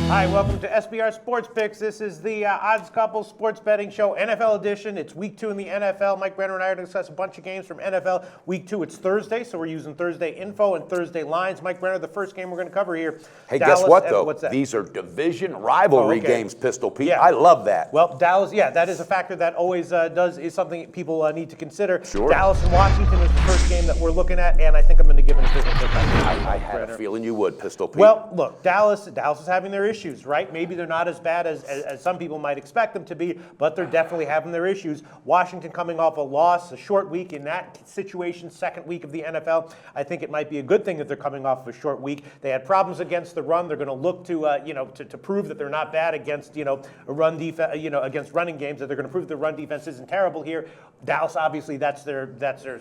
Hi, welcome to SBR Sports Picks. This is the Odds Couple Sports Betting Show, NFL edition. It's week 2 in the NFL. Mike Brenner and I are going to discuss a bunch of games from NFL week 2. It's Thursday, so we're using Thursday info and Thursday lines. Mike Brenner, the first game we're going to cover here. Hey, Dallas, guess what, though? what's that? These are division rivalry games, Pistol Pete. Yeah. I love that. Well, Dallas, that is a factor that always is something people need to consider. Sure. Dallas and Washington is the first game that we're looking at, and I think I'm going to give it a business pick. I had a feeling you would, Pistol Pete. Well, look, Dallas is having their issues, right? Maybe they're not as bad as some people might expect them to be, but they're definitely having their issues. Washington coming off a loss, a short week in that situation, second week of the NFL. I think it might be a good thing that they're coming off of a short week. They had problems against the run. They're going to look to prove that they're not bad against a run defense, against running games. That they're going to prove the run defense isn't terrible here. Dallas, obviously, that's their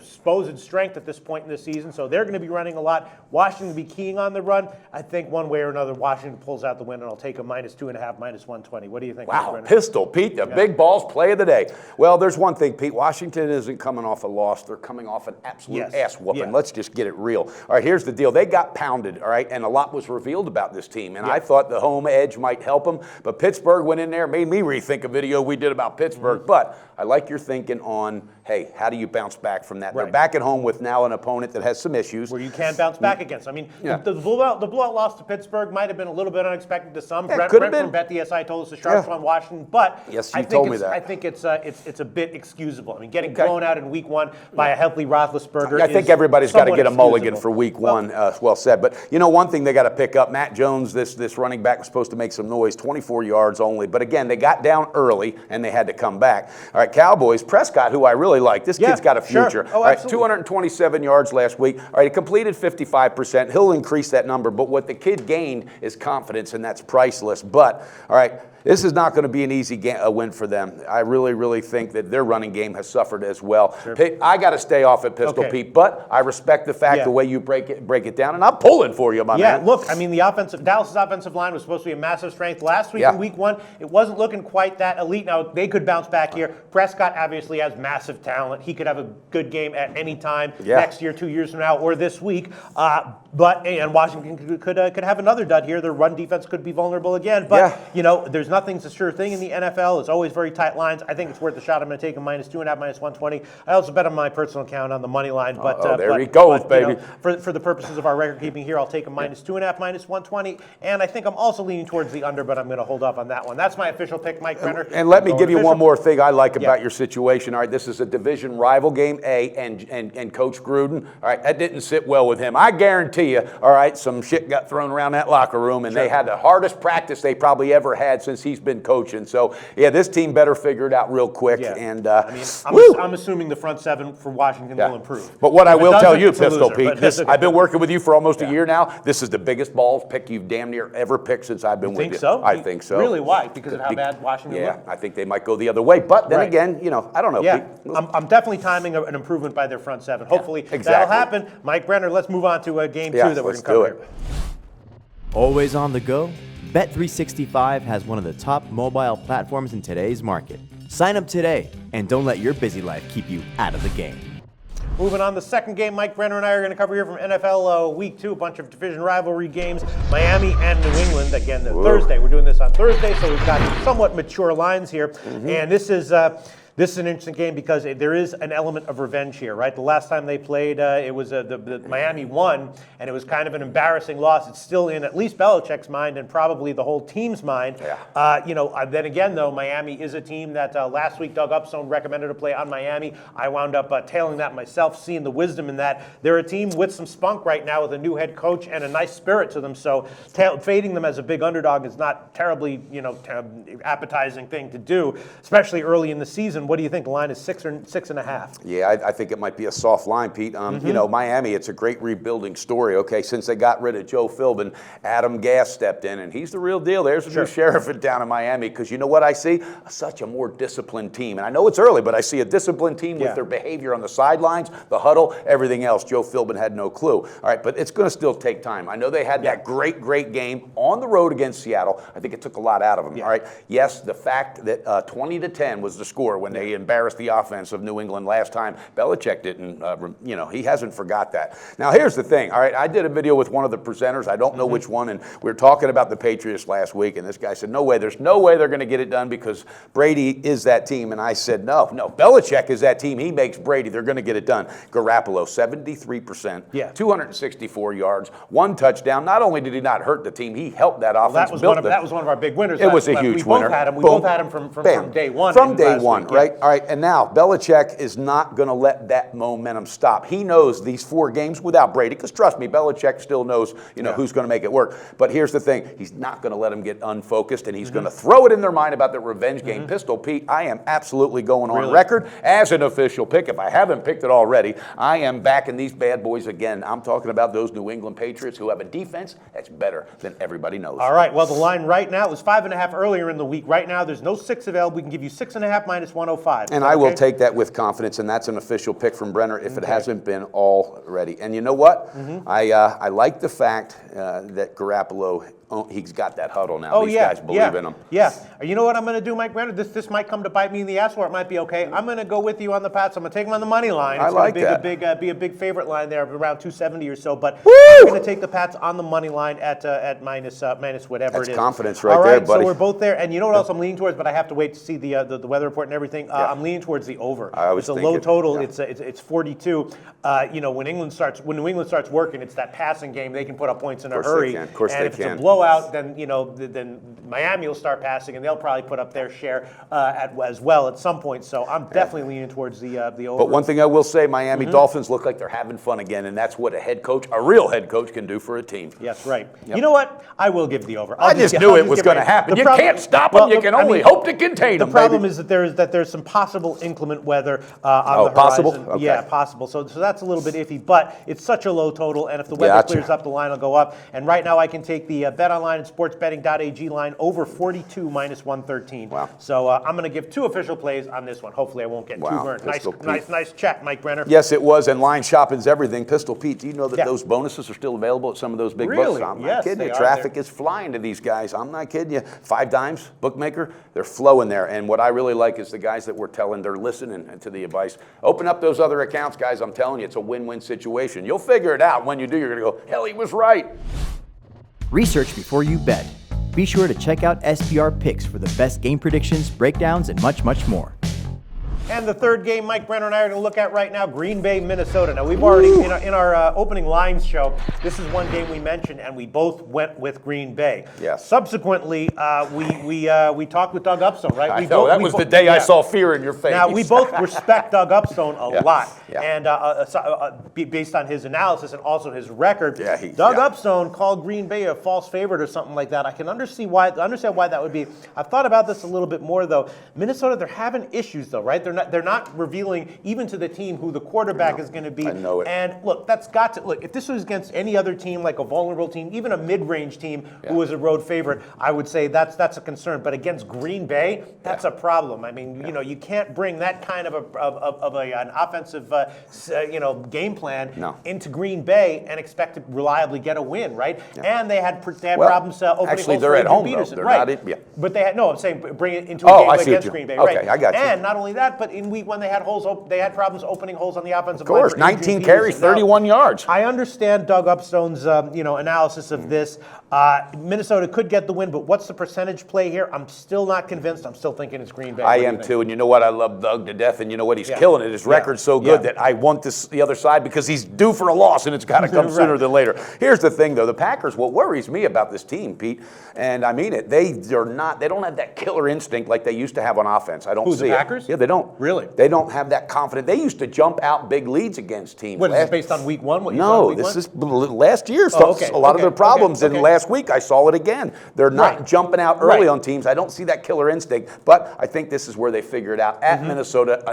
supposed strength at this point in the season, so they're going to be running a lot. Washington will be keying on the run. I think one way or another, Washington pulls out the win, and I'll take a -2.5, -120. What do you think? Wow, Pistol Pete, the big balls play of the day. Well, there's one thing, Pete. Washington isn't coming off a loss. They're coming off an absolute ass whooping. Yeah. Let's just get it real. All right, here's the deal. They got pounded, all right, and a lot was revealed about this team, and I thought the home edge might help them, but Pittsburgh went in there, made me rethink a video we did about Pittsburgh, but I like your thinking on, hey, how do you bounce back from that? They're back at home with now an opponent that has some issues. Where you can bounce back against. I mean, the blowout loss to Pittsburgh might have been a little bit unexpected to some. Brent from BetDSI told us the sharps on Washington, but I think it's a bit excusable. I mean, getting blown out in week 1 by a healthy Roethlisberger. I think everybody's got to get a mulligan for week 1. Well said. But one thing they got to pick up. Matt Jones, this running back, was supposed to make some noise. 24 yards only. But again, they got down early and they had to come back. All right, Cowboys. Prescott, who I really like. This kid's got a future. Oh, all right, 227 yards last week. All right, he completed 55%. He'll increase that number. But what the kid gained is confidence, and that's priceless. But all right, this is not going to be an easy win for them. I really, really think that their running game has suffered as well. Sure. I got to stay off at Pistol Pete, but I respect the fact the way you break it down, and I'm pulling for you, my man. Yeah, look, I mean, Dallas' offensive line was supposed to be a massive strength last week in week 1. It wasn't looking quite that elite. Now, they could bounce back here. Prescott obviously has massive talent. He could have a good game at any time next year, 2 years from now, or this week. And Washington could have another dud here. Their run defense could be vulnerable again. But, there's nothing's a sure thing in the NFL. It's always very tight lines. I think it's worth a shot. I'm going to take a -2.5, -120. I also bet on my personal account on the money line. But there he goes, baby. For the purposes of our record keeping here, I'll take a -2.5, -120. And I think I'm also leaning towards the under, but I'm going to hold off on that one. That's my official pick, Mike Brenner. And let me give you one more thing I like about your situation. All right, this is a division rival game, and Coach Gruden, all right, that didn't sit well with him. I guarantee you, all right, some shit got thrown around that locker room, and they had the hardest practice they probably ever had since he's been coaching. So, this team better figure it out real quick. Yeah. And I'm assuming the front seven for Washington will improve. But what I will tell you, Pistol Pete, I've been working with you for almost a year now. This is the biggest balls pick you've damn near ever picked since I've been with you. Think so? I think so. Really? Why? Because of how bad Washington looked? I think they might go the other way. But then again, I don't know. Yeah, Pete. I'm definitely timing an improvement by their front seven. Hopefully that'll happen. Mike Brenner, let's move on to game 2 that we're going to cover here. Always on the go? Bet365 has one of the top mobile platforms in today's market. Sign up today and don't let your busy life keep you out of the game. Moving on, the second game Mike Brenner and I are going to cover here from NFL Week 2, a bunch of division rivalry games, Miami and New England. Again, Thursday. We're doing this on Thursday, so we've got somewhat mature lines here. And this is an interesting game because there is an element of revenge here, right? The last time they played, it was the Miami won, and it was kind of an embarrassing loss. It's still in at least Belichick's mind and probably the whole team's mind. Then again, though, Miami is a team that last week Doug Upstone recommended to play on Miami. I wound up tailing that myself, seeing the wisdom in that. They're a team with some spunk right now with a new head coach and a nice spirit to them. So fading them as a big underdog is not terribly, appetizing thing to do, especially early in the season. What do you think? The line is 6 or 6.5? Yeah, I think it might be a soft line, Pete. Miami, it's a great rebuilding story. Okay, since they got rid of Joe Philbin, Adam Gass stepped in, and he's the real deal. There's a new sheriff down in Miami, because you know what I see? Such a more disciplined team. And I know it's early, but I see a disciplined team with their behavior on the sidelines, the huddle, everything else. Joe Philbin had no clue. All right, but it's going to still take time. I know they had that great game on the road against Seattle. I think it took a lot out of them. All right, yes, the fact that 20-10 was the score when they embarrassed the offense of New England last time. Belichick didn't, he hasn't forgot that. Now, here's the thing, all right? I did a video with one of the presenters. I don't know which one, and we were talking about the Patriots last week, and this guy said, no way, there's no way they're going to get it done because Brady is that team. And I said, no, Belichick is that team. He makes Brady. They're going to get it done. Garoppolo, 73%, 264 yards, 1 touchdown. Not only did he not hurt the team, he helped that offense. That was one of our big winners. It was a huge winner. We both had him from day one. From day one, right? All right, and now Belichick is not going to let that momentum stop. He knows these 4 games without Brady, because trust me, Belichick still knows, who's going to make it work. But here's the thing: he's not going to let them get unfocused, and he's going to throw it in their mind about the revenge game. Pistol Pete, I am absolutely going on record as an official pick. If I haven't picked it already, I am backing these bad boys again. I'm talking about those New England Patriots who have a defense that's better than everybody knows. All right. Well, the line right now was 5.5 earlier in the week. Right now, there's no 6 available. We can give you 6.5 minus 105. And I will take that with confidence, and that's an official pick from Brenner if it hasn't been already. And you know what? I like the fact that Garoppolo, he's got that huddle now. These guys believe in him. Yeah. You know what I'm going to do, Mike Brenner? This might come to bite me in the ass, or it might be okay. I'm going to go with you on the Pats. I'm going to take them on the money line. It's like going that. to be a big favorite line there, around 270 or so. But I'm going to take the Pats on the money line at minus whatever That's it is. confidence right All right, there, buddy. so we're both there. And you know what else I'm leaning towards? But I have to wait to see the weather report and everything. I'm leaning towards the over. It's a low total. Yeah. It's 42. When New England starts working, it's that passing game. They can put up points in a hurry. Of course they can. And if it's a blowout, then Miami will start passing, and they'll probably put up their share as well at some point. So I'm definitely leaning towards the over. But one thing I will say, Miami Dolphins look like they're having fun again, and that's what a real head coach can do for a team. Yes, right. Yep. You know what? I will give the over. I just knew it was going to happen. You can't stop them. You can only hope to contain them. The problem is that there's some possible inclement weather on the horizon. Okay. Yeah, possible. So that's a little bit iffy, but it's such a low total, and if the weather clears up, the line will go up. And right now I can take the BetOnline and SportsBetting.ag line over 42 minus 113. Wow. So I'm going to give 2 official plays on this one. Hopefully I won't get too burnt. Nice check, Mike Brenner. Yes, it was, and line shopping's everything. Pistol Pete, do you know that those bonuses are still available at some of those big books? I'm not kidding you. Traffic is flying to these guys. I'm not kidding you. 5 Dimes, bookmaker, they're flowing there. And what I really like is the guys that we're telling, they're listening to the advice. Open up those other accounts, guys. I'm telling you, it's a win-win situation. You'll figure it out. When you do, you're going to go, hell, he was right. Research before you bet. Be sure to check out SBR Picks for the best game predictions, breakdowns, and much, much more. And the third game Mike Brenner and I are going to look at right now, Green Bay, Minnesota. Now, we've already, in our opening lines show, this is one game we mentioned, and we both went with Green Bay. Yes. Subsequently, we talked with Doug Upstone, right? I know. That was the day I saw fear in your face. Now, we both respect Doug Upstone a lot. Yeah. And based on his analysis and also his record, Doug Upstone called Green Bay a false favorite or something like that. I can understand why that would be. I've thought about this a little bit more, though. Minnesota, they're having issues, though, right? They're not revealing even to the team who the quarterback is going to be. I know it. And look, if this was against any other team, like a vulnerable team, even a mid-range team who was a road favorite, I would say that's a concern. But against Green Bay, that's a problem. I mean, you can't bring that kind of an offensive game plan into Green Bay and expect to reliably get a win, right? Yeah. And they had problems opening. Actually, they're at home, though. They're not. But they had I'm saying bring it into a game against Green Bay, right? Okay, I got you. And not only that, but in week 1 they had problems opening holes on the offensive line. Of course, 19 carries, 31 yards. I understand Doug Upstone's analysis of this. Minnesota could get the win, but what's the percentage play here? I'm still not convinced. I'm still thinking it's Green Bay. I am too, and you know what? I love Doug to death, and you know what? He's killing it. His record's so good that I want the other side because he's due for a loss, and it's got to come sooner than later. Here's the thing, though. The Packers, what worries me about this team, Pete, and I mean it, they don't have that killer instinct like they used to have on offense. I don't see the Packers? Yeah, they don't. Really? They don't have that confidence. They used to jump out big leads against teams. What, is this based on week 1? No, this is last year. A lot of their problems, and last week I saw it again. They're not jumping out early on teams. I don't see that killer instinct, but I think this is where they figure it out. At Minnesota,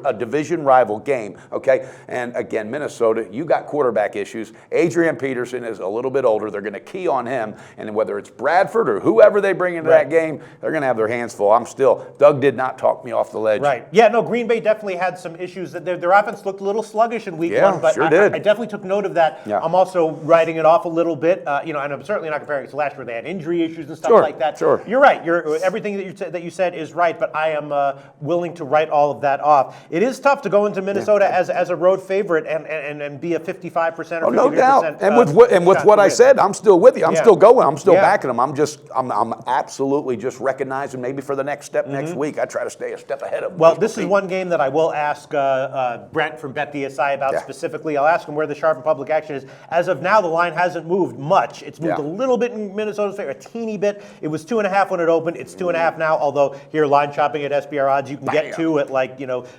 a division rival game, okay? And again, Minnesota, you got quarterback issues. Adrian Peterson is a little bit older. They're going to key on him, and whether it's Bradford or whoever they bring into that game, they're going to have their hands full. Doug did not talk me off the ledge. Right. Yeah, no, Green Bay definitely had some issues. Their offense looked a little sluggish in week 1, but sure did. I definitely took note of that I'm also writing it off a little bit, and I'm certainly not comparing it to last year where they had injury issues and stuff Sure, like that. sure. You're right. Everything that you said is right, but I am willing to write all of that off. It is tough to go into Minnesota as a road favorite and be a 55% or 50%. Oh, no doubt. And with what I said, I'm still with you. I'm still going. I'm still backing them. I'm absolutely just recognizing maybe for the next step next week, I try to stay a step ahead of them. Well, this is one game that I will ask Brent from BetDSI about specifically. I'll ask him where the sharp and public action is. As of now, the line hasn't moved much. It's moved a little bit in Minnesota's favor, a teeny bit. It was 2.5 when it opened. It's 2.5 now, although here line shopping at SBR odds, you can get 2 at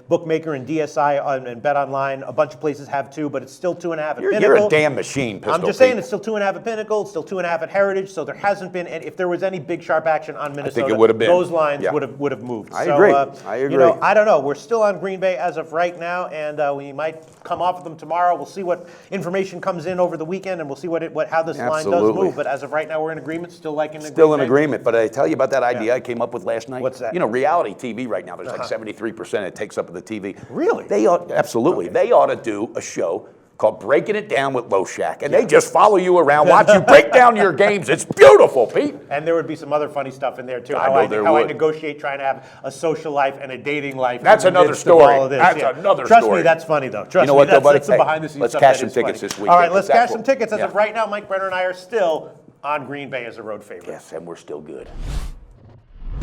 Bookmaker and DSI and Bet Online. A bunch of places have 2, but it's still 2.5 at Pinnacle. You're a damn machine, Pistol I'm just saying it's still 2.5 at Pinnacle. It's still 2.5 at Heritage. So there hasn't been, and if there was any big sharp action on Minnesota, it would have been. those lines would have moved. I agree. I agree. I don't know. We're still on Green Bay as of right now, and we might come off of them tomorrow. We'll see what information comes in over the weekend, and we'll see how this line does move. But as of right now, we're in agreement. Still in agreement. But I tell you about that idea I came up with last night. What's that? Reality TV right now. There's like 73% it takes up of the TV. Really? Absolutely. Okay. They ought to do a show called Breaking It Down with Loshak, and they just follow you around, watch you break down your games. It's beautiful, Pete. And there would be some other funny stuff in there too. How I negotiate trying to have a social life and a dating life. That's another story. Another Trust story. me, that's funny though. Trust me, that's buddy? some behind the scenes let's stuff. Cash some tickets this week. All right, let's cash some tickets. As of right now, Mike Brenner and I are still on Green Bay as a road favorite. Yes, and we're still good.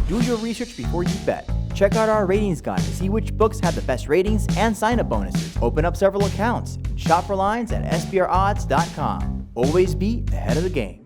Do your research before you bet. Check out our ratings guide to see which books have the best ratings and sign-up bonuses. Open up several accounts. Shop for lines at SBRodds.com. Always be ahead of the game.